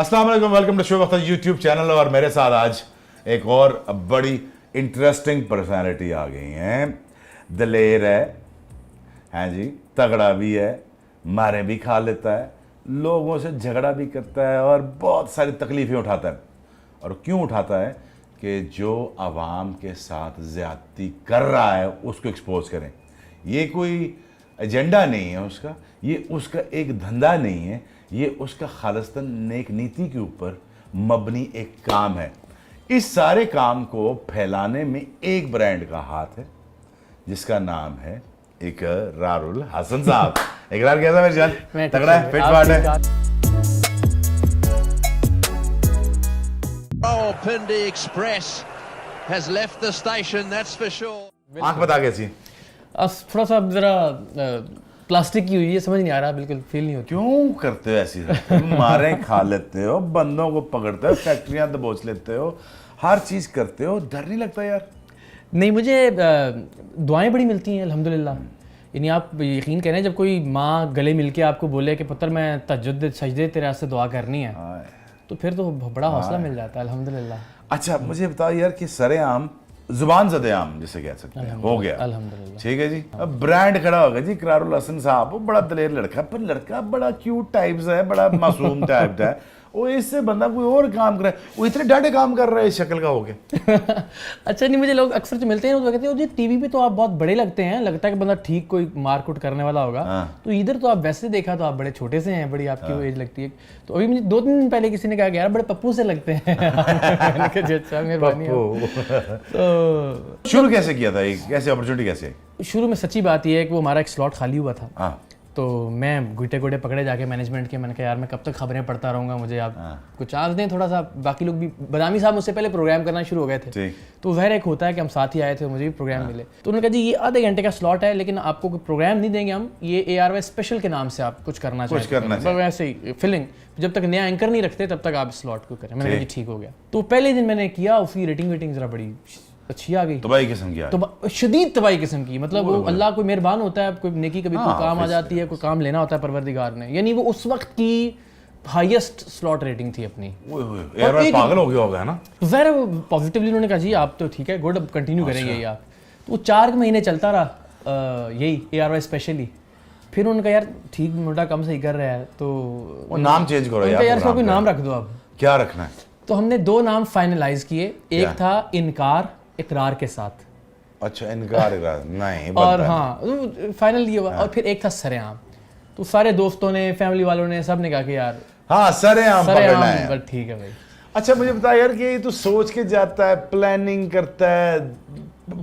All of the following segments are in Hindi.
अस्सलाम वालेकुम, वेलकम टू शो वक्त यूट्यूब चैनल। और मेरे साथ आज एक और बड़ी इंटरेस्टिंग पर्सनालिटी आ गई हैं। दलेर है जी, तगड़ा भी है, मारे भी खा लेता है, लोगों से झगड़ा भी करता है और बहुत सारी तकलीफ़ें उठाता है। और क्यों उठाता है कि जो आवाम के साथ ज़्यादती कर रहा है उसको एक्सपोज करें। ये कोई एजेंडा नहीं है उसका, ये उसका एक धंधा नहीं है, ये उसका खालिस्तन नेक नीति के ऊपर मबनी एक काम है। इस सारे काम को फैलाने में एक ब्रांड का हाथ है जिसका नाम है इकरारुल हसन साहब। इकरार कैसा मेरे जान? तगड़ा है, फिट फाट है। Pindi Express has left the station, that's for sure. आंख बता कैसी? थोड़ा सा जरा प्लास्टिक की हुई है, समझ नहीं आ रहा, बिल्कुल फील नहीं होती। क्यों करते हो ऐसी? तुम मारे खा लेते हो, बंदों को पकड़ते हो, फैक्ट्रियां दबोच लेते हो, हर चीज करते हो, डर नहीं लगता यार? नहीं, मुझे दुआएं बड़ी मिलती हैं अल्हम्दुलिल्लाह। यानी आप यकीन करें, जब कोई माँ गले मिल के आपको बोले कि पुत्र मैं तहज्जुद सजदे तेरे वास्ते दुआ करनी है, तो फिर तो बड़ा हौसला मिल जाता है अल्हम्दुलिल्लाह। अच्छा मुझे बताओ यार कि सरेआम जुबान ज़दे-आम जिसे कह सकते हैं हो गया, अल्हम्दुलिल्लाह। ठीक है जी। अब ब्रांड खड़ा होगा जी इकरारुल हसन साहब। वो बड़ा दलेर लड़का, पर लड़का बड़ा क्यूट टाइप्स है, बड़ा मासूम टाइप का है। वो इससे बंदा कोई और काम करे, वो इतने डाढ़े काम कर रहा है इस शक्ल का हो गया। अच्छा नहीं, मुझे लोग अक्सर जो मिलते हैं वो कहते हैं जी टीवी पे तो आप बहुत बड़े लगते हैं, लगता है कि बंदा ठीक कोई मारकुट करने वाला होगा, तो इधर तो आप वैसे देखा तो आप बड़े छोटे से हैं, बड़ी आपकी वो एज लगती है। तो अभी मुझे 2-3 दिन पहले किसी ने कहा कि यार बड़े पप्पू से लगते हैं। मैंने कहा जी अच्छा, मेहरबानी। तो शुरू कैसे किया था, कैसे अपॉर्चुनिटी कैसे आई? शुरू में सच्ची बात यह है कि वो हमारा एक स्लॉट खाली हुआ था, हाँ, तो मैं गुटे गुटे पकड़े जाके मैनेजमेंट के, मैंने कहा यार मैं कब तक खबरें पढ़ता रहूँगा, मुझे आप कुछ चांस दें थोड़ा सा। बाकी लोग भी, बदामी साहब मुझसे पहले प्रोग्राम करना शुरू हो गए थे, ठीक। तो वह एक होता है कि हम साथ ही आए थे, मुझे भी प्रोग्राम मिले। तो उन्होंने कहा जी ये आधे घंटे का स्लॉट है, लेकिन आपको कोई प्रोग्राम नहीं देंगे हम, ये ARY स्पेशल के नाम से आप कुछ करना चाहिए, वैसे ही फिलिंग, जब तक नया एंकर नहीं रखते तब तक आप स्लॉट को करें। मैंने कहा जी ठीक हो गया। तो पहले दिन मैंने किया, उसकी रेटिंग वेटिंग जरा बड़ी अच्छी आ गई, तबाही किस्म की, तो शदीद तबाही किस्म की। मतलब वो अल्लाह कोई मेहरबान होता है, कोई नेकी कभी कोई काम आ जाती है, कोई काम लेना होता है परवरदिगार ने। यानी वो उस वक्त की हाईएस्ट स्लॉट रेटिंग थी अपनी। यार पागल हो गया होगा ना? ज़रा पॉजिटिवली उन्होंने कहा जी आप तो ठीक है, गुड, अब कंटिन्यू करेंगे ये आप। तो 4 महीने चलता रहा यही ARY स्पेशली। फिर उन्होंने कहा यार ठीक मोटा कम सही कर रहा है, तो वो नाम चेंज करो यार, इसका कोई नाम रख दो अब। क्या रखना है? तो हमने 2 नाम फाइनलाइज किए, एक था इनकार इकरार के साथ। अच्छा, इनकार नहीं, और हाँ फाइनल ये हुआ। और फिर एक था सरेआम। तो सारे दोस्तों ने, फैमिली वालों ने, सब ने कहा कि यार हाँ सरेआम पकड़ना है। बस ठीक है भाई। अच्छा मुझे बता यार कि ये तो सोच के जाता है, प्लानिंग करता है,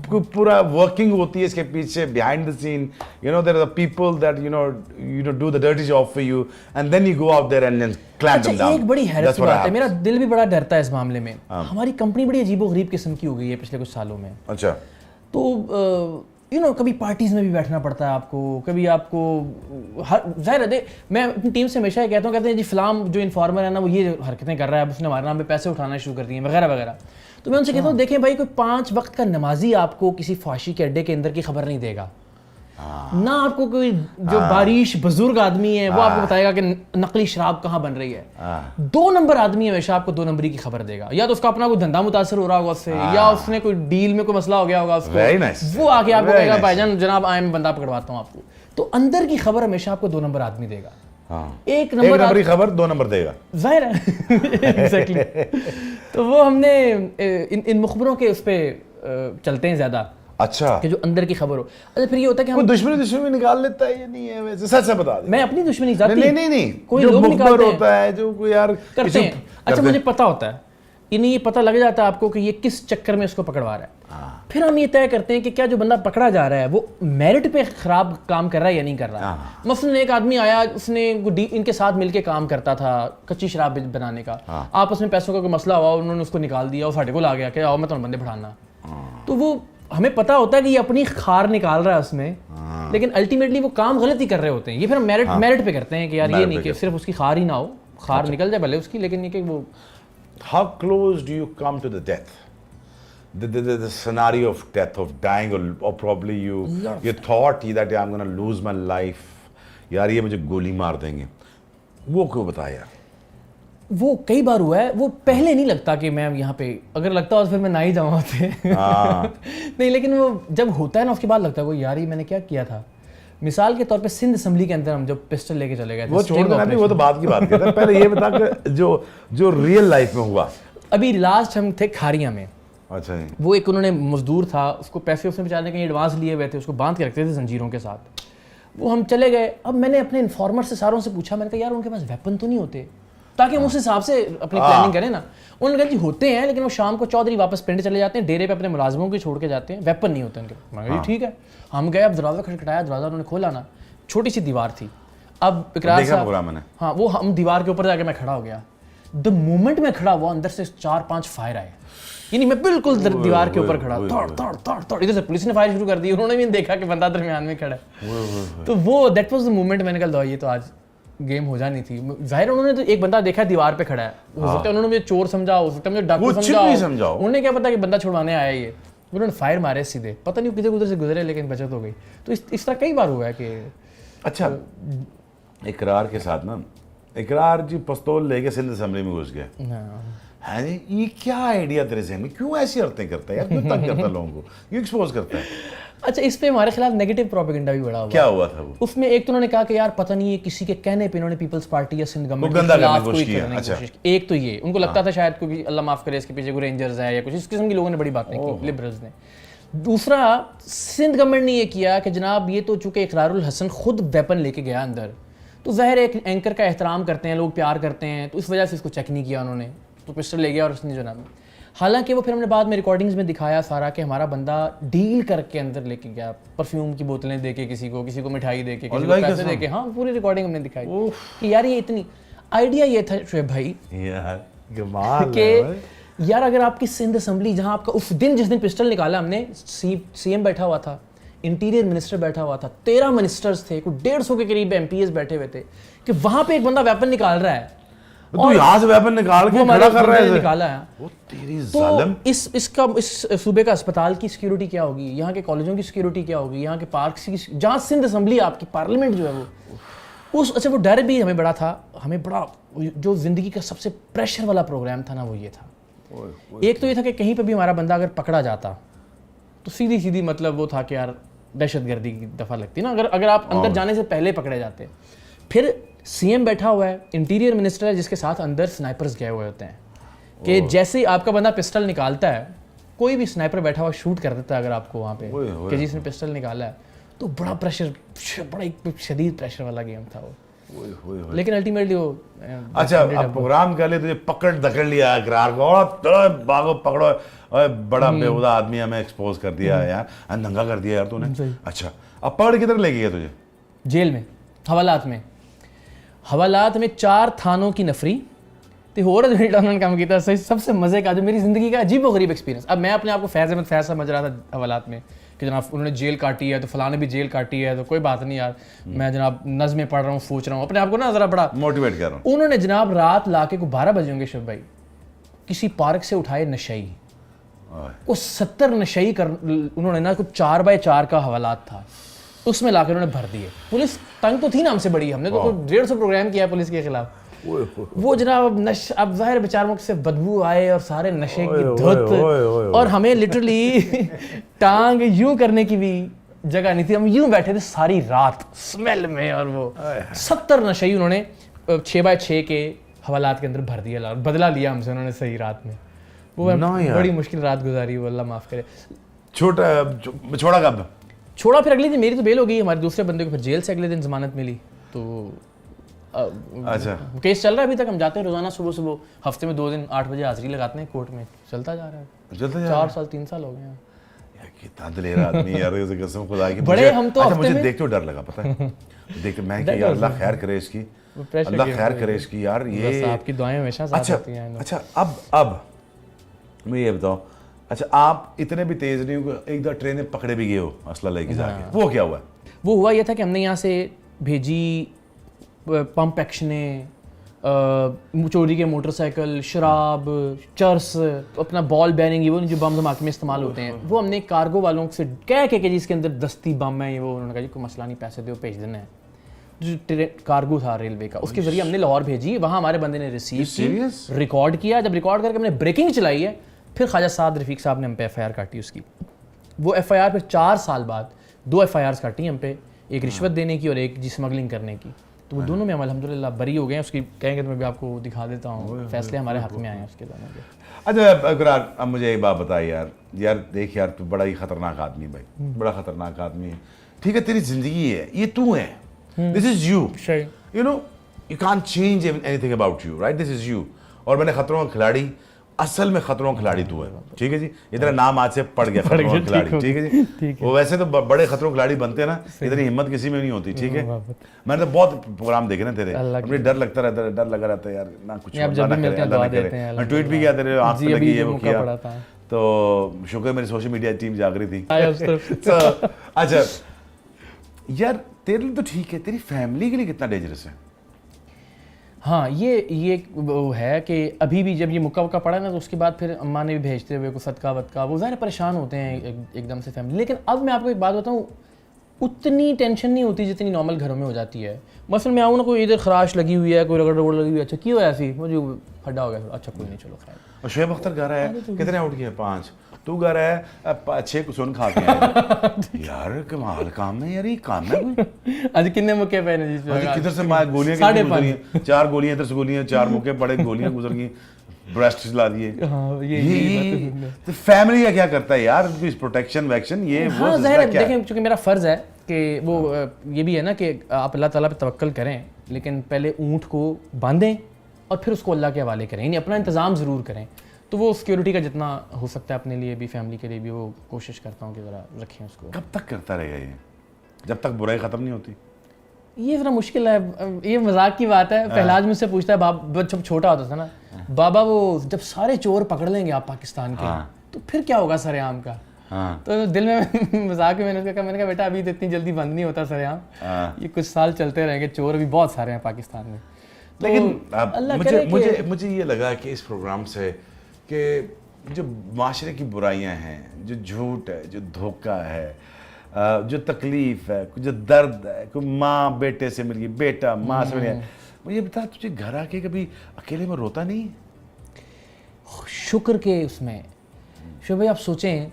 पूरा वर्किंग होती है इसके पीछे, behind the scene, you know there are the people that you know do the dirty job for you and then you go out there and clamp them down. एक बड़ी हैरत की बात है, मेरा दिल भी बड़ा डरता है इस मामले में। हमारी कंपनी बड़ी अजीबोगरीब किस्म की हो गई है पिछले कुछ सालों में। अच्छा, तो यू नो कभी पार्टीज में भी बैठना पड़ता है आपको, कभी आपको जाहिर है, मैं अपनी टीम से हमेशा ये कहता हूँ, कहते हैं जी फिल्म जो इन्फॉर्मर है ना वो ये हरकतें कर रहा है, उसने हमारे नाम पे पैसे उठाना शुरू कर दिए वगैरह वगैरह। तो मैं उनसे कहता हूँ देखें भाई, कोई 5 वक्त का नमाजी आपको किसी फाशी के अड्डे के अंदर की खबर नहीं देगा ना, आपको कोई जो बारिश बुजुर्ग आदमी है वो आपको बताएगा कि नकली शराब कहाँ बन रही है। 2 नंबर आदमी हमेशा आपको 2 नंबरी की खबर देगा, या तो उसका अपना कोई धंधा मुतासर हो रहा होगा उससे, या उसने कोई डील में कोई मसला हो गया होगा उसको, वो आके आपको कहेगा भाईजान जनाब आए मैं बंदा पकड़वाता हूँ आपको। तो अंदर की खबर हमेशा आपको 2 नंबर आदमी देगा। एक नंबर की खबर 2 नंबर देगा, जाहिर है। एग्जैक्टली। तो वो हमने इन मुखबरों के उस पर चलते हैं ज्यादा। अच्छा, कि जो अंदर की खबर हो। अच्छा फिर ये होता है कि हम दुश्मनी निकाल लेता है, ये नहीं है वैसे, सच बता दे। मैं अपनी दुश्मनी नहीं, कोई जो लोग मुखबर होता है, जो कोई यार करते हैं। अच्छा मुझे पता होता है, इन्हें ये पता लग जाता है आपको कि ये किस चक्कर में इसको पकड़वा रहा है। फिर हम ये तय करते हैं कि क्या जो बंदा पकड़ा जा रहा है वो मेरिट पे खराब काम कर रहा है या नहीं कर रहा है। मसलन एक आदमी आया, उसने इनके साथ मिलके काम करता था कच्ची शराब बनाने का, आपस में पैसों का कोई मसला हुआ, उन्होंने उसको निकाल दिया और साढ़े को आ गया कि आओ मैं तुम्हें बंदे बढ़ाना। तो वो हमें पता होता है कि ये अपनी खार निकाल रहा है उसमें, लेकिन अल्टीमेटली वो काम गलत ही कर रहे होते हैं। ये फिर हम मेरिट पे करते हैं कि यार ये नहीं कि सिर्फ उसकी खार ही ना हो, खार निकल जाए भले उसकी, लेकिन ये कि वो। How close do you come to the death? The scenario of death, of dying, or probably you thought that I'm going to lose my life, यार ये मुझे गोली मार देंगे, वो क्यों बताया यार? वो कई बार हुआ है, वो पहले नहीं लगता कि मैं यहाँ पे, अगर लगता हो तो फिर मैं ना ही जाऊँ वहाँ पे हाँ। नहीं, लेकिन वो जब होता है ना उसके बाद लगता है वो यार ये मैंने क्या किया था। मिसाल के तौर पे सिंध असेंबली के अंदर हम जब पिस्टल लेके चले गए थे, वो छोड़ देना भी, वो तो बात की बात करते हैं। पहले ये बता कि जो रियल लाइफ में हुआ। अभी लास्ट हम थे खारिया में। अच्छा जी। वो एक उन्होंने मजदूर था, उसको पैसे उसने बेचारे कहीं एडवांस लिए हुए थे, उसको बांध के रखते थे जंजीरों के साथ। वो हम चले गए। अब मैंने अपने इन्फॉर्मर से सारों से पूछा, मैंने कहा यार उनके पास वेपन तो नहीं होते, ताकि हम उस हिसाब से अपनी प्लानिंग करें ना। उन्होंने कहा जी होते हैं, लेकिन वो शाम को चौधरी वापस पिंड चले जाते हैं, डेरे पे अपने मुलाजमों को छोड़ के जाते हैं, वेपन नहीं होते उनके। मैंने कहा जी ठीक है। हम गए, अब दरवाजा खटखटाया, दरवाजा उन्होंने खोला ना, छोटी सी दीवार थी। अब इकरार साहब, हाँ, वो हम दीवार के ऊपर जाके मैं खड़ा हो गया। द मोमेंट में खड़ा हुआ, अंदर से 4-5 फायर आए, यानी मैं बिल्कुल दीवार के ऊपर खड़ा, तोड़ तोड़ तोड़ तोड़। इधर से पुलिस ने फायर शुरू कर दी, उन्होंने भी देखा कि बंदा दरमियान में खड़ा है। तो वो दैट वाज द मोमेंट, मैंने कहा ये तो आज गेम हो जानी थी। जाहिर उन्होंने तो एक बंदा देखा दीवार पे खड़ा है, हो सकता है उन्होंने मुझे चोर समझा, हो सकता है मुझे डाकू समझा, उन्हें क्या पता कि बंदा छुड़वाने आया ये। उन्होंने फायर मारे सीधे, पता नहीं किधर उधर से गुजरे, लेकिन बचत हो गई। तो इस तरह कई बार हुआ है कि अच्छा, इकरार के साथ ना, इकरार जी पिस्तौल लेके सिंध असेंबली में घुस गए। हाँ जी, ये क्या आइडिया तेरे जहन में, क्यों ऐसी हरकतें करता है यार, क्यों तंग करता है लोगों को, क्यों एक्सपोज करता है? अच्छा, इस पे हमारे खिलाफ नेगेटिव प्रोपेगेंडा भी बड़ा हुआ। क्या हुआ था वो? उसमें एक तो उन्होंने कहा कि यार पता नहीं ये किसी के कहने पे इन्होंने पीपल्स पार्टी या सिंध गवर्नमेंट के खिलाफ कोई करने की कोशिश की। एक तो ये उनको लगता था शायद कोई अल्लाह माफ करे इसके पीछे कोई रेंजर्स है या कुछ इस किस्म की लोगों ने बड़ी बातें की, लिबरल्स ने। दूसरा, सिंध गवर्नमेंट ने ये किया कि जनाब ये तो चूंकि इकरारुल हसन खुद वेपन लेके गया अंदर, तो ज़ाहिर एक एंकर का एहतराम करते हैं लोग, प्यार करते हैं, तो इस वजह से इसको चेक नहीं किया उन्होंने, तो पिस्टल ले गया और उसने जनाब। हालांकि वो फिर हमने बाद में रिकॉर्डिंग्स में दिखाया सारा कि हमारा बंदा डील करके अंदर लेके गया, परफ्यूम की बोतलें देके किसी को मिठाई देके, किसी को पैसे देके। हाँ, पूरी रिकॉर्डिंग हमने दिखाई कि यार ये इतनी आइडिया ये था शुएब भाई कि यार अगर आपकी सिंध असेंबली, जहां आपका उस दिन जिस दिन पिस्टल निकाला हमने, सीएम बैठा हुआ था, इंटीरियर मिनिस्टर बैठा हुआ था, 13 मिनिस्टर्स थे, कुछ 150 के करीब एमपीएस बैठे हुए थे, कि वहां पे एक बंदा वेपन निकाल रहा है, तो यहाँ से वेपन निकाल के खड़ा कर रहा है, निकाला है। वो तेरी जालिम। तो इस सूबे का अस्पताल की सिक्योरिटी क्या होगी, यहाँ के कॉलेजों की सिक्योरिटी क्या होगी, यहाँ के पार्क की, जहाँ सिंध असेंबली आपकी पार्लियामेंट जो है वो अच्छा, वो डर भी हमें बड़ा था। हमें बड़ा जो जिंदगी का सबसे प्रेशर वाला प्रोग्राम था ना, वो ये था। एक तो ये था कि कहीं पे भी हमारा बंदा अगर पकड़ा जाता तो सीधी सीधी मतलब वो था कि यार दहशतगर्दी की दफा लगती ना, अगर आप अंदर जाने से पहले पकड़े जाते। फिर सीएम बैठा हुआ है, इंटीरियर मिनिस्टर है, जिसके साथ अंदर स्नाइपर्स गए हुए होते हैं, कि जैसे ही आपका बंदा पिस्टल निकालता है, कोई भी स्नाइपर बैठा हुआ शूट कर देता है अगर आपको वहाँ पे कि जिसने पिस्टल निकाला है। तो बड़ा प्रेशर, बड़ा एक शदीद प्रेशर वाला गेम था वो। लेकिन अल्टीमेटली वो अच्छा, अब प्रोग्राम कर ले, तुझे पकड़ धकड़ लिया इकरार को, और भागो पकड़ो, और बड़ा बेहुदा आदमी हमें एक्सपोज कर दिया यार, नंगा कर दिया यार तूने। अच्छा, अब पकड़ किधर ले गया तुझे? जेल में, हवालात में 4 थानों की नफरी ते होर उन्होंने काम किया। सबसे मजे का जो मेरी जिंदगी का अजीब व गरीब एक्सपीरियंस, अब मैं अपने आप को फैज़ अहमद फैज़ समझ रहा था हवालात में कि जनाब उन्होंने जेल काटी है तो फलां ने भी जेल काटी है, तो कोई बात नहीं यार, मैं जनाब नज़्में पढ़ रहा हूँ, सोच रहा हूँ अपने आप को ना, जरा बड़ा मोटिवेट कर रहा हूँ। उन्होंने जनाब रात लाके को 12 बजे होंगे शुभ भाई, किसी पार्क से उठाए नशई को 70 नशई कर, उन्होंने ना कुछ 4x4 का हवालात था, उसमें लाकर उन्होंने भर दिए। पुलिस तंग तो थी ना हमसे बड़ी, हमने तो 150 प्रोग्राम किया पुलिस के खिलाफ। वो जनाब अब जाहिर बेचारों से बदबू आए और सारे नशे की धुत, और हमें लिटरली टांग यूं करने की भी जगह नहीं थी, हम यूं बैठे थे सारी रात स्मेल में, और वो 70 नशे उन्होंने 6x6 के हवालात के अंदर भर दिया, बदला लिया हमसे उन्होंने सही रात में। वो बड़ी मुश्किल रात गुजारी, वो अल्लाह माफ करे। छोड़ा कब? छोड़ा फिर अगले दिन, मेरी तो बेल हो गई, हमारे दूसरे बंदे को फिर जेल से अगले दिन जमानत मिली। तो अच्छा, केस चल रहा है अभी तक, हम जाते हैं रोजाना सुबह सुबह, हफ्ते में 2 दिन 8 बजे हाजिरी लगाते हैं कोर्ट में, चलता जा रहा है। 4 साल 3 साल हो गए हैं। कितना दिलेर आदमी यार, ये कसम खुदा की। बड़े हम तो मुझे देख तो डर लगा, पता है, देख मैं कि यार अल्लाह खैर करे इसकी, अल्लाह खैर करे इसकी यार, ये आपकी दुआएं हमेशा साथ रहती हैं। अच्छा, अब मैं ये बताओ, अच्छा आप इतने भी तेज नहीं हो, एक दो ट्रेन में पकड़े भी गए हो असला लेके जाके, वो क्या हुआ? वो हुआ ये था कि हमने यहाँ से भेजी पंप एक्शनें, चोरी के मोटरसाइकिल, शराब, चर्स, अपना बॉल बैरिंग, वो जो बम धमाके में इस्तेमाल होते हैं, वो हमने कार्गो वालों से कह के जिसके अंदर दस्ती बम है, वो उन्होंने कहा जी कोई मसला नहीं, पैसे दो भेज देना है। जो कार्गो था रेलवे का, उसके जरिए हमने लाहौर भेजी, वहाँ हमारे बंदे ने रिसीव की, रिकॉर्ड किया। जब रिकॉर्ड करके हमने ब्रेकिंग चलाई है, फिर ख्वाजा साद रफीक साहब ने हम पे FIR काटी उसकी। वो FIR फिर 4 साल बाद 2 FIRs काटी हम पे, एक रिश्वत देने की और एक जी स्मगलिंग करने की। तो वो दोनों में हम अल्हम्दुलिल्लाह बरी हो गए हैं। उसकी कहेंगे तो मैं भी आपको दिखा देता हूँ, फैसले हमारे हक में आए हैं उसके दोनों के। अच्छा इकरार, अब मुझे एक बात बताई यार देख यार, तू बड़ा ही खतरनाक आदमी है भाई, बड़ा खतरनाक आदमी है। ठीक है, तेरी जिंदगी है, ये तू है, this is you, you know, you can't change anything about you, right, this is you. और मैंने खतरों का खिलाड़ी, असल में खतरों का खिलाड़ी तू है, ठीक है जी। इधर नाम आज से पड़ गया खतरों का खिलाड़ी, ठीक है जी। वो वैसे तो बड़े खतरों खिलाड़ी बनते हैं ना, इतनी हिम्मत किसी में नहीं होती, ठीक है। मैंने तो बहुत प्रोग्राम देखे ना तेरे, मुझे डर लगता रहता है, डर लगा रहता है यार, ना कुछ अल्लाह ना करे। मैं ट्वीट भी किया तेरे, आंख पे लगी, ये वो किया, तो शुक्र मेरी सोशल मीडिया टीम जाग रही थी। अच्छा यार, तेरे लिए तो ठीक है, तेरी फैमिली के लिए कितना डेंजरस है? हाँ, ये वो है कि अभी भी जब ये मुक्का वक्का पड़ा ना, तो उसके बाद फिर अम्मा ने भी भेजते हुए को सदका वदका, वो ज़ाहिर परेशान होते हैं एकदम से फैमिली। लेकिन अब मैं आपको एक बात बताऊँ, उतनी टेंशन नहीं होती जितनी नॉर्मल घरों में हो जाती है। मसलन मैं आऊँ ना, कोई इधर खराश लगी हुई है, कोई रगड़ लगी हुई है, अच्छा क्यों ऐसी, मुझे खड्डा हो गया, अच्छा कोई नहीं, चलो खैर। और शुएब अख्तर गा रहा है, कितने आउट किए? 5। तू गा रहा है 6 कुछ खा के यार, कमाल काम है यार, ये काम है कोई। आज कितने मौके पे ने जी, किधर से गोलियां कितनी गुजरी हैं? 4 गोलियां इधर से, गोलियां 4 मौके पड़े, गोलियां गुजर गई, ब्रेस्ट चला दिए। हाँ, ये तो फैमिली का क्या करता है यार, प्रोटेक्शन वैक्शन, ये वो ज़ाहिर है। देखें, चूंकि मेरा फ़र्ज़ है कि वो ये भी है ना कि आप अल्लाह ताला पे तवक्कल करें, लेकिन पहले ऊँट को बांधें और फिर उसको अल्लाह के हवाले करें, यानी अपना इंतज़ाम ज़रूर करें। तो वो सिक्योरिटी का जितना हो सकता है अपने लिए भी, फैमिली के लिए भी, वो कोशिश करता हूँ कि ज़रा रखें उसको। कब तक करता रहेगा ये, जब तक बुराई ख़त्म नहीं होती? ये ज़रा मुश्किल है, ये मजाक की बात है। पहलाज मुझसे पूछता है, बाबा जब छोटा होता था ना, बाबा वो जब सारे चोर पकड़ लेंगे आप पाकिस्तान के, तो फिर क्या होगा सरेआम का? तो दिल में मजाक में मैंने कहा बेटा अभी तो इतनी जल्दी बंद नहीं होता सरेआम, ये कुछ साल चलते रहेंगे, चोर अभी बहुत सारे हैं पाकिस्तान में। लेकिन मुझे ये लगा कि इस प्रोग्राम से कि जो माशरे की बुराइयां हैं, जो झूठ है, जो धोखा है, जो तकलीफ है, जो दर्द है, कोई माँ बेटे से मिल गई, बेटा माँ से मिल गया, मुझे बता, तुझे घर आके कभी अकेले में रोता नहीं? शुक्र के उसमें शुभ भाई, आप सोचें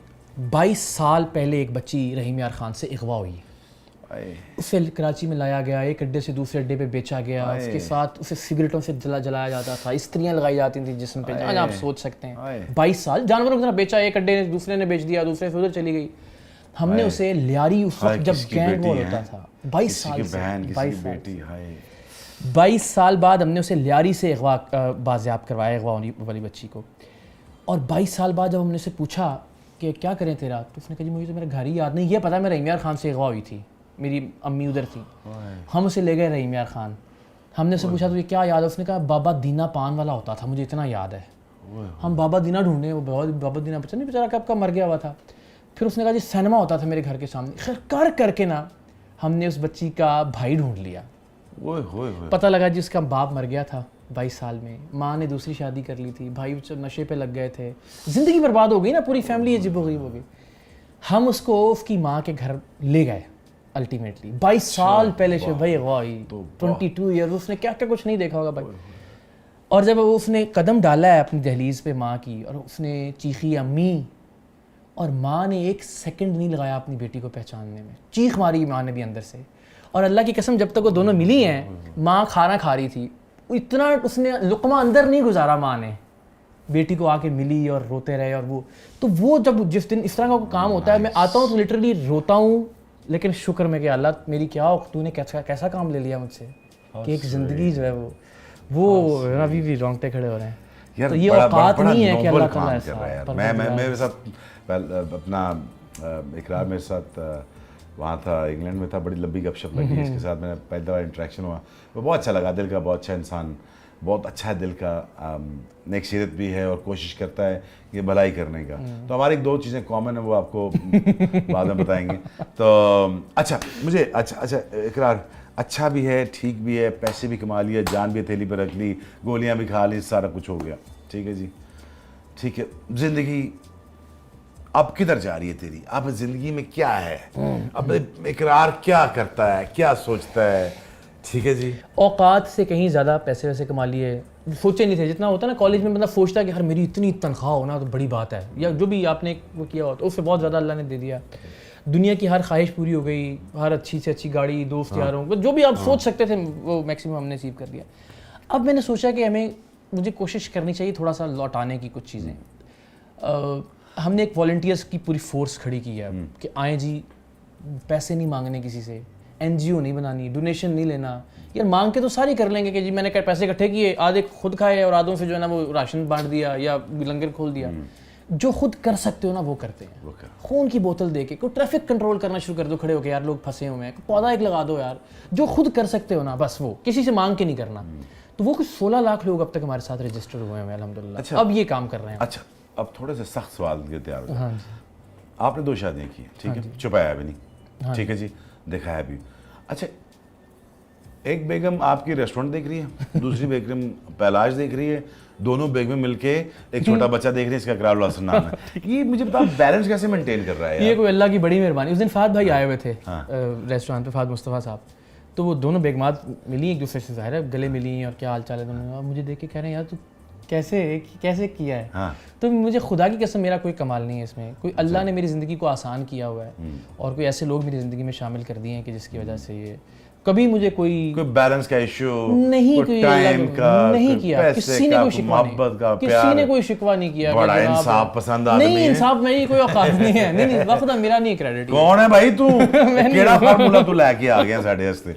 22 साल पहले एक बच्ची रहीम यार खान से अगवा हुई, उसे कराची में लाया गया, एक अड्डे से दूसरे अड्डे पे बेचा गया, उसके साथ उसे सिगरेटों से जलाया जाता था, स्त्रियां लगाई जाती थी जिस्म पे, आज आप सोच सकते हैं 22 साल जानवरों की तरह बेचा, एक अड्डे ने दूसरे ने बेच दिया, दूसरे से उधर चली गई। हमने उसे लियारी उस वक्त जब गैंग वॉर होता था, 22 साल से, 22 साल बाद हमने उसे लियारी से अगवा बाजियाब करवाया, अगवा वाली बच्ची को। और 22 साल बाद जब हमने उसे पूछा कि क्या करें तेरा, तो उसने कहा जी मुझे तो मेरा घर ही याद नहीं, ये पता मैं रहीम यार खान से अगवा हुई थी, मेरी अम्मी उधर थी। हम उसे ले गए रहीम यार खान, हमने उसे पूछा तो ये क्या याद है, उसने कहा बाबा दीना पान वाला होता था, मुझे इतना याद है। हम बाबा दीना ढूंढे, वो बाबा दीना पता नहीं बेचारा कब का मर गया हुआ था। फिर उसने कहा जी सिनेमा होता था मेरे घर के सामने, खैर करके ना हमने उस बच्ची का भाई ढूंढ लिया। पता लगा जी उसका बाप मर गया था 22 साल में, माँ ने दूसरी शादी कर ली थी, भाई नशे पे लग गए थे, ज़िंदगी बर्बाद हो गई ना, पूरी फैमिली अजीबोगरीब हो गई। हम उसको उसकी माँ के घर ले गए अल्टीमेटली, 22 साल पहले से भाई वाई 22 ईयर, उसने क्या क्या कुछ नहीं देखा होगा भाई। और जब उसने कदम डाला है अपनी दहलीज पे माँ की, और उसने चीखी अम्मी, और माँ ने 1 सेकंड नहीं लगाया अपनी बेटी को पहचानने में, चीख मारी माँ ने भी अंदर से। और अल्लाह की कसम जब तक वो दोनों मिली हैं, माँ खाना खा रही थी, इतना उसने लुकमा अंदर नहीं गुजारा माँ ने, बेटी को आके मिली और रोते रहे। और वो जब जिस दिन इस तरह का काम होता है, मैं आता हूँ तो लिटरली रोता हूँ, लेकिन शुक्र में कि अल्लाह मेरी क्या, तूने कैसा काम ले लिया मुझसे कि एक ज़िंदगी जो है वो अभी भी रोंगटे खड़े हो रहे हैं यार। तो ये औकात नहीं है कि अल्लाह ताला ऐसा कर रहा है। मैं मेरे साथ अपना इकरार मेरे साथ वहाँ था, इंग्लैंड में था, बड़ी लंबी गपशप लगी, इसके साथ मैंने पहली दफ़ा इंटरेक्शन हुआ, वो बहुत अच्छा लगा, दिल का बहुत अच्छा इंसान, बहुत अच्छा है दिल का, नेक सीरत भी है और कोशिश करता है ये भलाई करने का। तो हमारी 2 चीज़ें कॉमन है, वो आपको बाद में बताएंगे। तो अच्छा मुझे अच्छा इकरार अच्छा भी है, ठीक भी है, पैसे भी कमा लिए, जान भी हथेली पर रख ली, गोलियां भी खा ली, सारा कुछ हो गया, ठीक है जी, ठीक है। ज़िंदगी अब किधर जा रही है तेरी, अब ज़िंदगी में क्या है, अब इकरार क्या करता है, क्या सोचता है, ठीक है जी। औकात से कहीं ज़्यादा पैसे वैसे कमा लिए, सोचे नहीं थे जितना होता है ना कॉलेज में बंदा सोचता है कि यार मेरी इतनी तनख्वाह होना तो बड़ी बात है, या जो भी आपने वो किया हो तो उससे बहुत ज़्यादा अल्लाह ने दे दिया। दुनिया की हर ख्वाहिश पूरी हो गई, हर अच्छी से अच्छी गाड़ी, दोस्त यारों को, जो भी आप सोच सकते थे वो मैक्सिमम हमने अचीव कर लिया। अब मैंने सोचा कि मुझे कोशिश करनी चाहिए थोड़ा सा लौटाने की कुछ चीज़ें। हमने एक वॉलंटियर्स की पूरी फोर्स खड़ी की है कि आए जी, पैसे नहीं मांगने किसी से, एनजीओ नहीं बनानी, डोनेशन नहीं लेना। यार मांग के तो सारी कर लेंगे कि जी मैंने पैसे इकट्ठे किए, आधे खुद खाए और आधों से जो है ना वो राशन बांट दिया या लंगर खोल दिया। जो खुद कर सकते हो ना वो करते हैं। खून की बोतल दे के, कोई ट्रैफिक कंट्रोल करना शुरू कर दो, खड़े होके यार लोग फंसे हुए हैं, पौधा एक लगा दो यार, जो खुद कर सकते हो ना बस वो, किसी से मांग के नहीं करना। तो वो कुछ 16 लाख लोग अब तक हमारे साथ रजिस्टर हुए हैं अल्हम्दुलिल्लाह। अच्छा, अब ये काम कर रहे हैं। अच्छा, अब थोड़े से सख्त सवाल के तैयार हो जाओ। हाँ जी। आपने 2 शादियाँ की, ठीक है, छुपाया भी नहीं, ठीक है जी, दिखाया भी। अच्छा, एक बेगम आपकी रेस्टोरेंट देख रही है, दूसरी बेगम पैलाश देख रही है, दोनों बेगमें मिलके एक छोटा बच्चा देख रही है, इसका इकरार हसन नाम है। ये मुझे बताओ बैलेंस कैसे मेंटेन कर रहा है यार? ये कोई अल्लाह की बड़ी मेहरबानी। उस दिन फाद भाई आए हुए थे रेस्टोरेंट पे, फाद मुस्तफ़ा साहब, तो वो दोनों बेगमात मिली एक दूसरे से, ज़ाहिर है गले मिली और क्या हाल चाल है दोनों। और मुझे देख के कह रहे हैं यार तू कैसे किया है। हाँ। तो मुझे खुदा की कसम मेरा कोई कमाल नहीं है इसमें, कोई अल्लाह ने मेरी ज़िंदगी को आसान किया हुआ है और कोई ऐसे लोग मेरी ज़िंदगी में शामिल कर दिए हैं कि जिसकी वजह से ये कभी मुझे कोई बैलेंस का इशू नहीं, कोई टाइम का नहीं किया, किसी ने कोई शिकवा नहीं, किसी ने कोई शिकवा नहीं किया। बड़ा इंसाफ पसंद आदमी है। नहीं, इंसाफ में ही कोई औकात नहीं है। नहीं वक्त मेरा नहीं क्रेडिट। कौन है भाई तू? केड़ा फार्मूला तू लेके आ गया साढ़े हस्ते?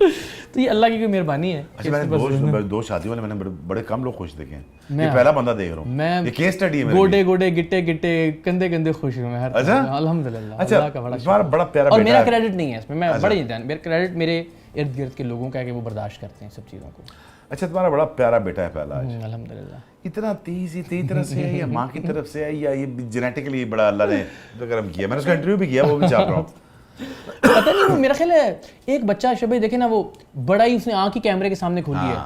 तो ये अल्लाह की कोई मेहरबानी है। अच्छा, मैंने 2 शादियों वाले मैंने बड़े कम लोग खुश देखे हैं, ये पहला बंदा देख रहा हूँ, ये केस स्टडी है मेरे लिए। गोडे गिट्टे कंधे खुश हूँ मैं हर अच्छा, अल्हम्दुलिल्लाह। अच्छा, तुम्हारा बड़ा प्यारा और बेटा मेरा है। क्रेडिट नहीं है इसमें, मैं बड़ी मेरा क्रेडिट मेरे इर्द गिर्द के लोगों का है कि वो बर्दाश्त करते हैं सब चीज़ों को। अच्छा, तुम्हारा बड़ा प्यारा बेटा है पहला, अल्हम्दुलिल्लाह। इतना तेज तरह से है या माँ की तरफ से है या ये जेनेटिकली बड़ा अल्लाह ने करम किया? मैंने उसका इंटरव्यू भी किया, वो भी चाह रहा हूँ। पता नहीं, वो मेरा ख्याल है एक बच्चा शबे देखे ना, वो बड़ा ही उसने आँख ही कैमरे के सामने खोली है।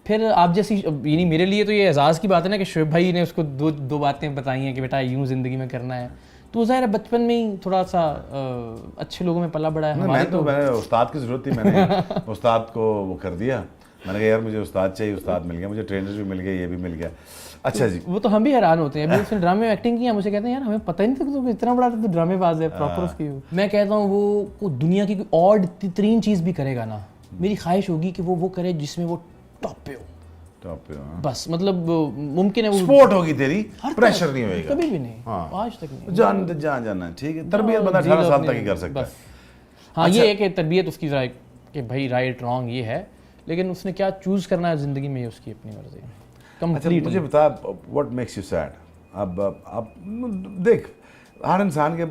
फिर आप जैसी, यानी मेरे लिए तो ये एजाज़ की बात है ना कि शोएब भाई ने उसको दो बातें बताई हैं कि बेटा यूँ ज़िंदगी में करना है। तो ज़ाहिर है बचपन में ही थोड़ा सा अच्छे लोगों में पला बड़ा है। मैंने उस्ताद की ज़रूरत थी, मैंने उस्ताद को वो कर दिया। मैंने कहा यार मुझे उस्ताद चाहिए, उस्ताद मिल गया, मुझे ट्रेनर भी मिल गए, ये भी मिल गया। अच्छा जी, वो तो हम भी हैरान होते हैं। अभी उसने ड्रामे में एक्टिंग किया, मुझे कहते हैं यार हमें पता ही नहीं था कि इतना बड़ा तो ड्रामेबाज है प्रॉपर उसकी। मैं कहता हूँ वो दुनिया की कोई और तरीन चीज़ भी करेगा ना, मेरी ख्वाहिश होगी कि वो करे जिसमें वो टॉप पे हो। बस मतलब मुमकिन है वो स्पोर्ट होगी तेरी, प्रेशर नहीं होएगा कभी भी नहीं। हाँ, आज तक नहीं। जान जाना ठीक है। तरबियत बंदा 18 साल तक ही कर सकता है। हाँ, ये है कि तरबियत उसकी ज़रा कि भाई राइट रॉन्ग ये है, लेकिन उसने क्या चूज़ करना है ज़िंदगी में, उसकी अपनी मर्जी। अच्छा, मुझे बता, व्हाट मेक्स यू सैड? अब देख, हर इंसान के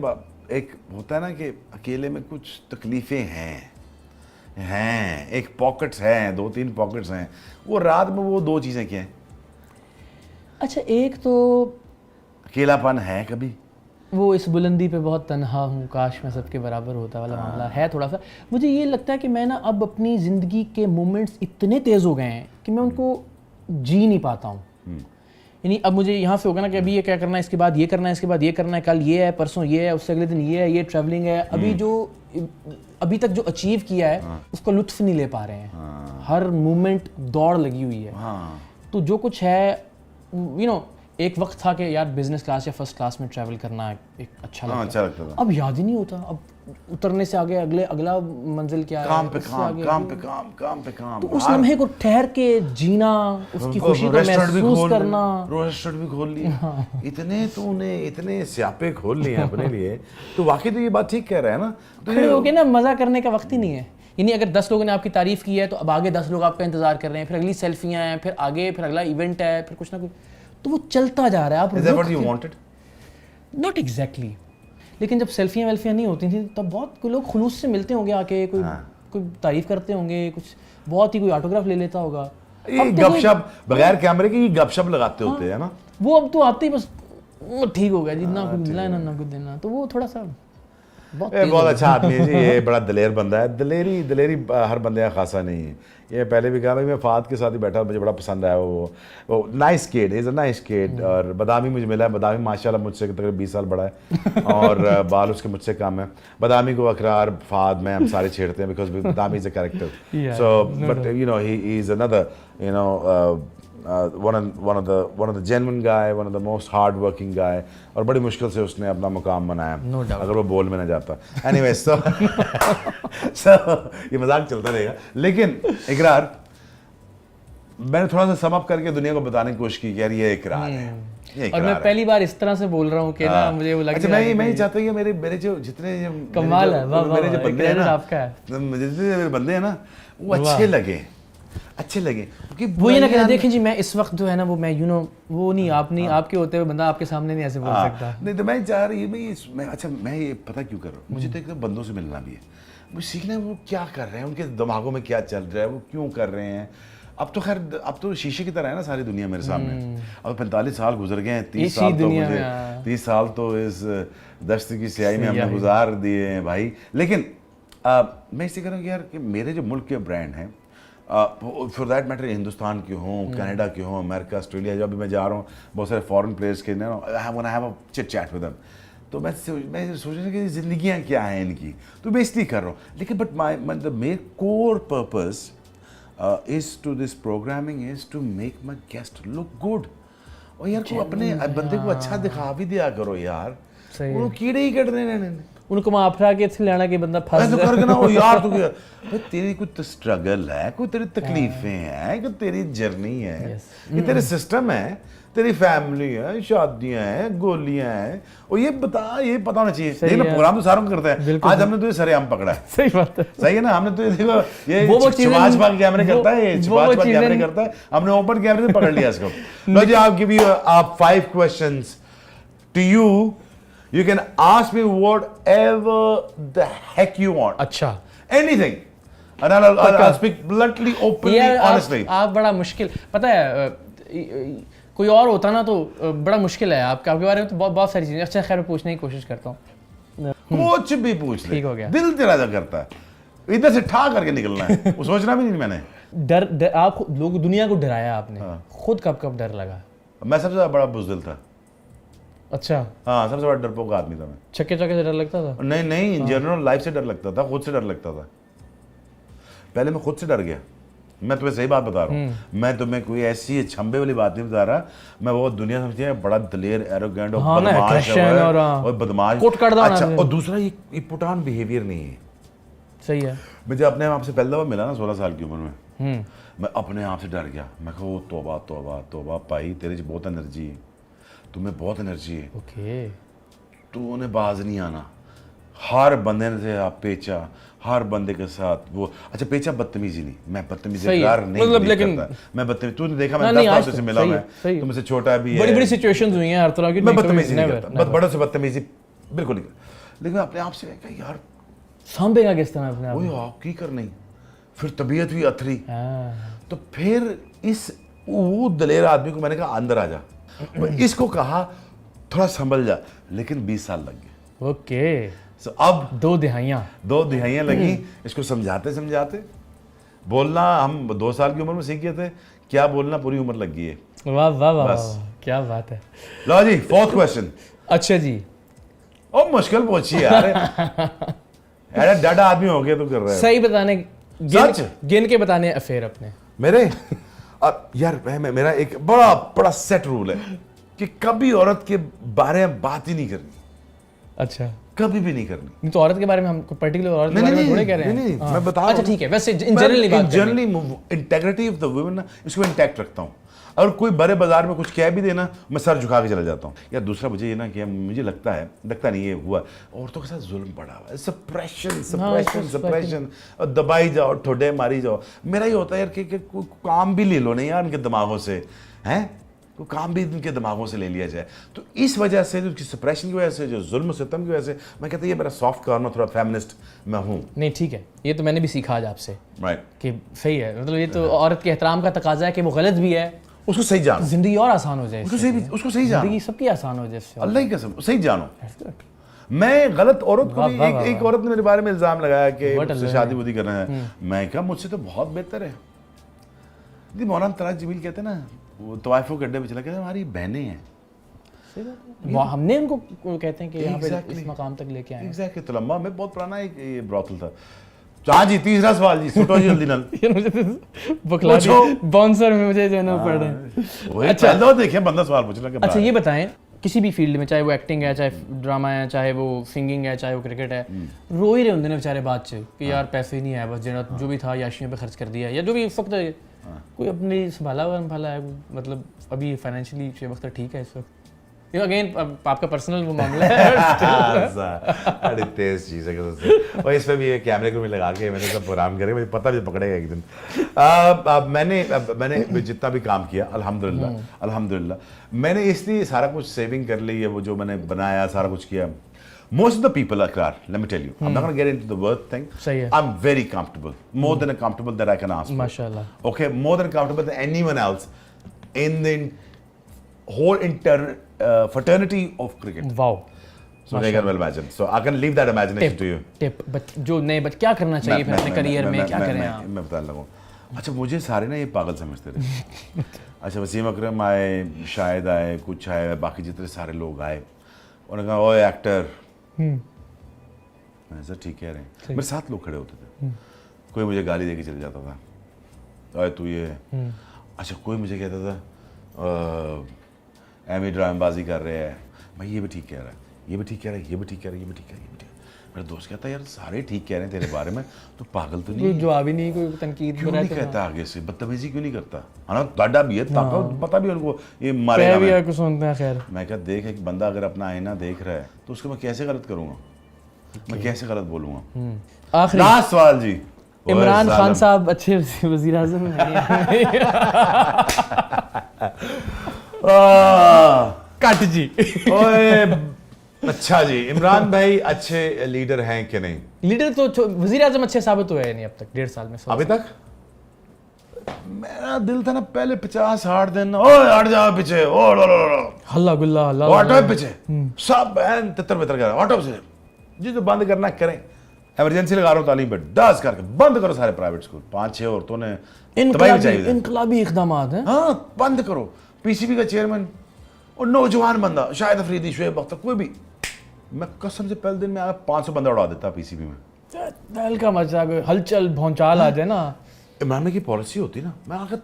एक होता है ना कि अकेले में कुछ तकलीफ़ें हैं, एक पॉकेट्स हैं, 2-3 पॉकेट्स हैं। वो रात में वो 2 चीज़ें क्या हैं? अच्छा, एक तो अकेलापन है कभी, वो इस बुलंदी पे बहुत तन्हा हूँ, काश मैं सबके बराबर होता वाला मामला है थोड़ा सा। मुझे ये लगता है कि मैं ना अब अपनी ज़िंदगी के मोमेंट्स इतने तेज़ हो गए हैं कि मैं उनको जी नहीं पाता हूँ। यानी अब मुझे यहाँ से होगा ना कि अभी ये क्या करना है, इसके बाद ये करना है, इसके बाद ये करना है, कल ये है, परसों ये है, उससे अगले दिन ये है, ये ट्रैवलिंग है। अभी तक जो अचीव किया है उसका लुत्फ़ नहीं ले पा रहे हैं। हर मोमेंट दौड़ लगी हुई है। तो जो कुछ है, एक वक्त था कि यार बिजनेस क्लास या फर्स्ट क्लास में ट्रैवल करना एक अच्छा लगता था। अब याद ही नहीं होता। अब उतरने से आगे अगला मंजिल क्या है, काम पे काम। तो उस लम्हे को ठहर के जीना, उसकी खुशी को महसूस करना। रेस्टोरेंट भी खोल लिया, इतने स्यापे खोल लिए अपने लिए। तो वाकई तो ये बात ठीक कह रहा है ना, खड़े होके ना मजा करने का वक्त ही नहीं है। यानी अगर 10 लोगों ने आपकी तारीफ की है तो अब आगे 10 लोग आपका इंतजार कर रहे हैं, फिर अगली सेल्फियां हैं, फिर आगे फिर अगला इवेंट है, फिर कुछ ना कुछ, तो वो चलता जा रहा है। आप Is that what you wanted? Not exactly. लेकिन जब सेल्फियां वेल्फियां नहीं होती थी तब बहुत कोई लोग खुलूस से मिलते होंगे आके, कोई तारीफ करते होंगे, कुछ बहुत ही कोई ऑटोग्राफ ले लेता होगा। अब गपशप बगैर कैमरे के गपशप लगाते होते हैं ना। वो अब तो आते ही बस ठीक हो गया, जितना कुछ मिला ना कुछ देना, तो वो थोड़ा सा बहुत अच्छा आदमी है जी, ये बड़ा दलेर बंदा है। दिलेरी हर बंदे का खासा नहीं है। ये पहले भी कहा भाई, मैं फाद के साथ ही बैठा, मुझे बड़ा पसंद आया वो nice kid, is a nice kid. और बदामी मुझे मिला है, बदामी माशाल्लाह मुझसे तकरीबन 20 साल बड़ा है और बाल उसके मुझसे कम है। बदामी को अकरार फाद में हम सारे छेड़ते हैं because Badami is a character. So but you know he is another you know one of the genuine guy, one of the most hard working guy, और बड़ी मुश्किल से उसने अपना मुकाम बनाया। No doubt. अगर वो बोल में ना जाता। Anyway, so ये मजाक चलता रहेगा, लेकिन इकरार मैंने थोड़ा सा सम अप करके दुनिया को बताने की कोशिश की कि यार ये इकरार है, ये और इकरार मैं है। पहली बार इस तरह से बोल रहा हूँ कि ना मुझे वो लग अच्छा, रहा है मैं ही कि चाहता हूँ कि मेरे जो जितने कमाल है, वाह, मेरे जो वाह, बंदे हैं ना, आपका है। जितने मेरे बंदे हैं ना, वो अच्छे लगे क्योंकि वो ये ना कहते देखें जी, मैं इस वक्त जो है ना वो मैं यू नो वो नहीं आप नहीं आपके होते हुए बंदा आपके सामने नहीं ऐसे बोल सकता। नहीं तो मैं चाह रही मैं ये पता क्यों कर रहा हूँ, मुझे तो एकदम बंदों से मिलना भी है, मुझे सीखना है वो क्या कर रहे हैं, उनके दिमागों में क्या चल रहा है, वो क्यों कर रहे हैं। अब तो खैर अब तो शीशे की तरह है ना सारी दुनिया मेरे सामने। अब 45 साल गुजर गए हैं, 30 साल तो मुझे 30 साल तो इस दस्त की स्याही में हमने गुजार दिए हैं भाई। लेकिन मैं इसे कह रहा हूँ कि यार कि मेरे जो मुल्क के ब्रांड हैं, फॉर दैट मैटर हिंदुस्तान के हों, कनाडा के हों, अमेरिका, ऑस्ट्रेलिया, जब भी मैं जा रहा हूँ बहुत सारे फॉरेन प्लेयर्स के I have a chit chat with them, तो मैं सोच रहा कि ज़िंदगियाँ क्या हैं इनकी, तो बेइज्जती कर रहा हूँ। लेकिन बट मतलब मेरे core purpose is to this programming is to make my guest look good. और यार को अपने बंदे को अच्छा दिखा भी दिया करो यार, वो कीड़े ही कट रहे हैं उनको माफरा के इसलिए लाना कि बंदा फंस जाए। करके ना हो यार, तो भाई तेरी कोई तो स्ट्रगल है, कोई तेरी तकलीफें हैं, कोई तेरी जर्नी है, ये तेरे सिस्टम है, तेरी फैमिली है, शादियां हैं, गोलियां हैं, और ये पता होना चाहिए। लेकिन प्रोग्राम तो सारों को करते हैं। आज हमने तुझे सरेआम पकड़ा है। सही बात है, सही है ना। हमने तो देखो ये छिपा कैमरे करता है, ये छिपा कैमरे करता है, हमने ओपन कैमरे से पकड़ लिया इसको। लो जी, आप गिव यू आप 5 questions to you, you can ask me whatever the heck you want. अच्छा, anything, and I'll speak bluntly, openly, honestly. आप बड़ा मुश्किल, पता है कोई और होता ना तो बड़ा मुश्किल है। आपके बारे में तो बहुत सारी चीजें। अच्छा खैर मैं पूछने की कोशिश करता हूँ। कुछ भी पूछ ले, ठीक हो गया। दिल तेरा करता है, इधर से ठा करके निकलना है, वो सोचना भी नहीं मैंने। डर आप लोग दुनिया को डराया आपने, खुद कब डर लगा? मैं सबसे बड़ा बुज़दिल था। अच्छा, हाँ, सबसे बड़ा डरपोक आदमी था मैं। चक्के से डर लगता था? नहीं, जनरल लाइफ से डर लगता था, खुद से डर लगता था। पहले मैं खुद से डर गया, मैं तुम्हें सही बात बता रहा हूँ। मैं तुम्हें कोई ऐसी छंबे वाली बात नहीं बता रहा। मैं वो दुनिया समझती है बड़ा दलेर, एरोगेंट और बदमाश है और बदमाश। अच्छा, और दूसरा ये पुट ऑन बिहेवियर नहीं है। सही है। मुझे अपने आप से पहली दफा मिला ना 16 साल की उम्र में, मैं अपने आप से डर गया। मैं कहा वो तौबा तौबा तौबा, पाई तेरे से बहुत एनर्जी है, तुम्हें बहुत एनर्जी है, ओके, तू उन्हें बाज नहीं आना। हर बंदे से आप पेचा, हर बंदे के साथ वो। अच्छा, पेचा बदतमीजी नहीं, मैं बदतमीजी कार नहीं मतलब, लेकिन करता। मैं बदतमीजी, तूने देखा मैं 10 साल से मिला, मैं तुमसे छोटा भी है, बड़ी सिचुएशंस हुई हैं हर तरह की, मैं बदतमीजी नहीं करता, बड़ों से बदतमीजी बिल्कुल नहीं करता। लेकिन अपने आप से कहा यार सांभेगा किस तरह अपने आप वो आप की कर नहीं, फिर तबीयत भी अथरी। तो फिर इस वो दलेर आदमी को मैंने कहा अंदर आ जा, इसको कहा थोड़ा संभल जा, लेकिन 20 साल लग गए। ओके, सो अब 2 दिहाइयां लगी इसको समझाते बोलना। हम 2 साल की उम्र में सीख गए थे, क्या बोलना पूरी उम्र लग गई है। वाह वाह वाह, क्या बात है। लो जी, 4th क्वेश्चन। अच्छा जी, ओ मुश्किल पूछी यार। यार डाटा आदमी हो गया तो कर रहा है। सही बताने, गिन के बताने अफेयर अपने मेरे। अब यार मेरा एक बड़ा सेट रूल है कि कभी औरत के बारे में बात ही नहीं करनी। अच्छा, कभी भी नहीं करनी। नहीं तो औरत के बारे में हम पर्टिकुलर औरत के बारे में थोड़े कह रहे हैं। नहीं, मैं बता रहा हूं। अच्छा ठीक है, वैसे generally integrity of the women ना, इसको इंटैक्ट रखता हूँ। और कोई बड़े बाजार में कुछ कह भी देना, मैं सर झुका के चला जाता हूँ। या दूसरा मुझे ये ना कि मुझे लगता नहीं ये हुआ, औरतों के साथ जुल्म पड़ा हुआ है, सप्रेशन, और दबाई जाओ, ठोडे मारी जाओ। मेरा ये होता है यार कि कोई काम भी ले लो नहीं यार इनके दिमागों से, हैं कोई काम भी इनके दिमागों से ले लिया जाए। तो इस वजह से जो सप्रेशन की वजह से, जो जुल्म सितम की वजह से, मैं कहता ये मेरा सॉफ्ट कॉर्नर, थोड़ा फेमिनिस्ट मैं हूँ। नहीं ठीक है, ये तो मैंने भी सीखा आज आपसे, राइट, कि सही है। मतलब ये तो औरत के एहतराम का तकाजा है कि वो गलत भी है, उसको सही जानो, जिंदगी और आसान हो जाए, उसको सही जानो, जिंदगी सबकी आसान हो जाए, अल्लाह की कसम सही जानो। मैं गलत औरत को वाह, भी वाह, एक वाह, एक औरत ने मेरे बारे में इल्जाम लगाया कि What a मुझसे learning. शादी बुदी करना है। मैं कहा मुझसे तो बहुत बेहतर है। दी मौलाना तलाक जमील कहते हैं ना, वो तवाइफों के अड्डे पे चला, कहते हैं हमारी बहनें हैं। हमने उनको कहते हैं कि यहाँ पे Exactly. इस मकाम तक लेके आए एग्जैक्टली। तो लंबा में बहुत पुराना एक ये ब्रॉथल था। हाँ जी, तीसरा सवाल जी, सुटो जी जल्दी नल। यार मुझे बुखला दिया बाउंसर में मुझे जो है ना पड़ रहे हैं। वही पहले तो देखिए बंदा सवाल पूछ रहा है। अच्छा ये बताएं, किसी भी फील्ड में, चाहे वो एक्टिंग है, चाहे ड्रामा है, चाहे वो सिंगिंग है, चाहे वो क्रिकेट है, रो ही रहे होंगे ना बेचारे बाद से कि यार पैसे ही नहीं आए, बस जो भी था याशियों पे खर्च कर दिया, या जो भी इस वक्त कोई अपनी संभाला है, मतलब अभी फाइनेंशियली इस वक्त ठीक है इस वक्त? ये अगेन आपका पर्सनल वो मामला है। बड़ी तेज चीज है कसम से। और इस पे भी ये कैमरे को भी लगा के मैंने सब प्रोग्राम करे, मुझे पता भी पकड़ेगा एक दिन। मैंने जितना भी काम किया अल्हम्दुलिल्लाह मैंने इसलिए सारा कुछ सेविंग कर ली है, वो जो मैंने बनाया सारा कुछ किया। Most of the people are clear. Let me tell you. I'm not going to get into the word thing. सही है। I'm very comfortable. More than comfortable that I can ask for. माशाल्लाह। Okay, more than comfortable than anyone else in the whole fraternity of cricket. Wow. So they can well imagine. So I can leave that imagination to you. Tip जो नए बच्चे क्या करना चाहिए फिर अपने करियर में, क्या करें आप? मैं बताने लगूँ। अच्छा, मुझे सारे ना ये पागल समझते रहे। अच्छा, वसीम अकरम आए, शाहिद आए, कुछ आए, बाकी जितने सारे लोग आए, उन्होंने कहा ओए एक्टर। मैं सर ठीक कह रहे हैं। मेरे साथ लोग खड़े होते थे। कोई मुझे गाली दे के चले जाता था, ओए तू ये। अच्छा, कोई मुझे कहता था एमी ड्रामेबाजी कर रहे हैं, भाई ये भी ठीक कह रहा है, ये भी ठीक कह रहा है, ये भी ठीक कह रहा है, ये भी ठीक कह रहा है, ये भी ठीक। मेरा दोस्त कहता है यार सारे ठीक कह रहे हैं तेरे बारे में, तो पागल तो नहीं कोई है? जवाब ही नहीं, कोई तनकीद क्यों नहीं कहता आगे से, बदतमीजी क्यों नहीं करता? हाँ ताड़ा भी है, ताकत पता भी उनको ये मारेगा भी मैं। कुछ सुनते हैं। खैर मैं क्या, देख एक बंदा अगर अपना आईना देख रहा है तो उसको मैं कैसे गलत करूंगा, मैं कैसे गलत बोलूंगा? आखिरी लास्ट सवाल जी। इमरान ओए खान जालिम। साहब अच्छे वजीर आजम कट जी। ओए अच्छा जी, इमरान भाई अच्छे लीडर हैं कि नहीं? लीडर तो वजीर आजम अच्छे साबित हुए नहीं अब तक 1.5 साल में। अभी तक मेरा दिल था ना पहले 50-60 दिन, ओए हट जाओ पीछे, ओ लो लो लो, हल्ला गुल्ला हल्ला ऑटो पीछे, सब बहन तितर बितर कर ऑटो से जी, जो बंद करना करें। इमरजेंसी लगा रहा हूँ तालीम पे, डस करके बंद करो सारे प्राइवेट स्कूल। 5-6 औरतों ने तबाही मचाई है। इनकलाबी इक़दामात हैं। हाँ बंद करो। पीसीबी का चेयरमैन और नौजवान बंदा शाहिद अफरीदी, शुएब अख्तर, कोई भी, मैं कसम से पहले दिन में आया 500 बंदा उड़ा देता पीसीबी में। दिल का मचा, हलचल भौंचाल आ जाए ना। इमरान भाई की पॉलिसी होती ना, मैं आकर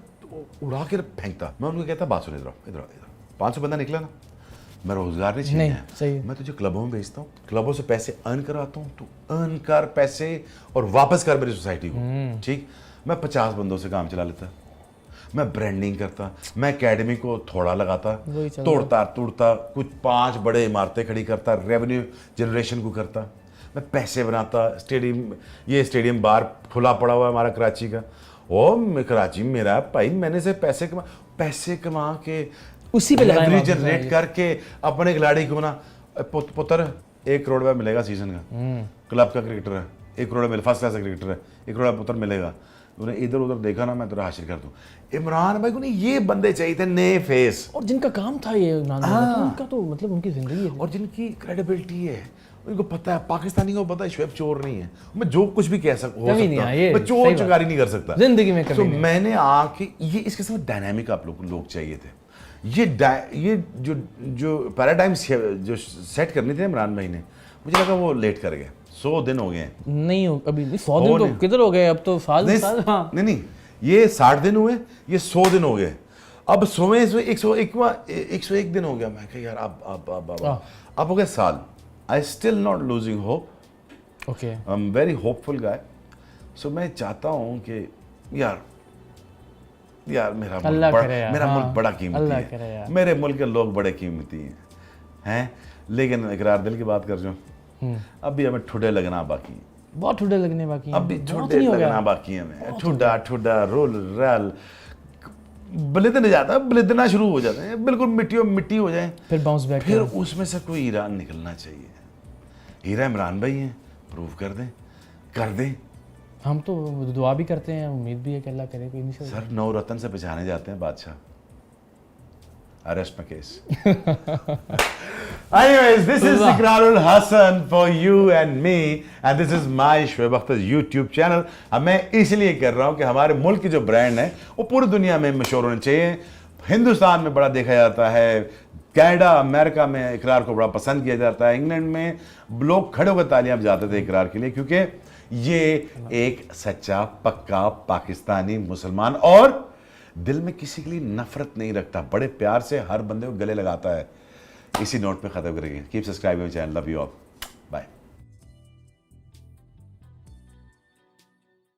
उड़ा के फेंकता। मैं उनको कहता बात सुन, इधर इधर इधर 500 बंदा निकला ना, मैं रोजगार नहीं नहीं, छीनना सही है, है। मैं तुझे क्लबों में भेजता हूँ, क्लबों से पैसे अर्न कराता हूँ, तू अर्न कर पैसे और वापस कर मेरी सोसाइटी को। ठीक, मैं 50 बंदों से काम चला लेता, मैं ब्रांडिंग करता, मैं एकेडमी को थोड़ा लगाता, वही चल तोड़ता तोड़ता, कुछ 5 बड़े इमारतें खड़ी करता, रेवेन्यू जनरेशन को करता, मैं पैसे बनाता। स्टेडियम, ये स्टेडियम बार खुला पड़ा हुआ है हमारा कराची का, ओ कराची मेरा भाई, मैंने से पैसे कमा के उसी पे लगाए वापस जनरेट आएंगे। करके अपने खिलाड़ी को बना। पुत्र 1 करोड़ रुपया मिलेगा सीजन का, क्लब का क्रिकेटर है, 1 करोड़ मिले, फर्स्ट क्लास का क्रिकेटर है, 1 करोड़ पुत्र मिलेगा। उन्हें इधर उधर देखा ना, मैं तेरा हासिल कर दूं। इमरान भाई को नहीं, ये बंदे चाहिए थे नए फेस, और जिनका काम था ये उनका तो मतलब उनकी जिंदगी है। और जिनकी क्रेडिबिलिटी है, उनको पता है पाकिस्तानी को पता है शुएब चोर नहीं है, मैं जो कुछ भी कह सकता कभी नहीं है, ये मैं सही चोर बात। चुकारी नहीं कर सकता जिंदगी में कभी तो नहीं। मैंने आके ये इसके साथ डायनामिक आप लोग चाहिए थे। ये जो पैराडाइम जो सेट करनी थी इमरान भाई ने, मुझे लगा वो लेट कर गए। 100 दिन हो गए हैं। नहीं हो अभी नहीं, 100 दिन तो किधर हो गए, अब तो साल साल। हाँ नहीं, ये 60 दिन हुए, ये 100 दिन हो गए। अब 101 दिन हो गया। मैं कहा यार अब हो गया साल। I still not losing hope. Okay, I am very hopeful guy. So मैं चाहता हूँ कि यार मेरा अल्लाह मुल्क करे यार, मेरा हाँ, मुल्क बड़ा कीमती अल्लाह करे है, यार। मेरे मुल्क के लोग बड़े कीमती हैं। लेकिन इकरार दिल की बात कर जो, अभी हमें ठुडे लगना बाकी है, बहुत ठुडे लगने बाकी हैं। अभी बहुत ठुडे नहीं हो गया। लगना बाकी है हमें। ठुडा रोल रल बलिदने जाता, बलिदना शुरू हो जाते हैं, बिल्कुल मिट्टी हो जाए, फिर बाउंस बैक। फिर उसमें से कोई हीरा निकलना चाहिए। हीरा इमरान भाई हैं, प्रूव कर दें। हम तो दुआ भी करते हैं, उम्मीद भी है कि अल्लाह करे कोई नहीं से। सर 9 रतन से पहचाने जाते हैं बादशाह। अरेस्ट में केस। Anyways, this is वाह। Iqrarul Hasan for you and me, and this is my Shoaib Akhtar YouTube channel। अब मैं इसलिए कर रहा हूँ कि हमारे मुल्क की जो ब्रांड है वो पूरी दुनिया में मशहूर होने चाहिए। हिंदुस्तान में बड़ा देखा जाता है, कनाडा अमेरिका में इकरार को बड़ा पसंद किया जाता है, इंग्लैंड में लोग खड़े होकर तालियां बजाते थे इकरार के लिए, क्योंकि ये एक सच्चा पक्का पाकिस्तानी मुसलमान और दिल में किसी के लिए नफरत नहीं रखता, बड़े प्यार से हर बंदे को गले लगाता है। इसी नोट पे खत्म करेंगे। Keep subscribing channel. Love you all.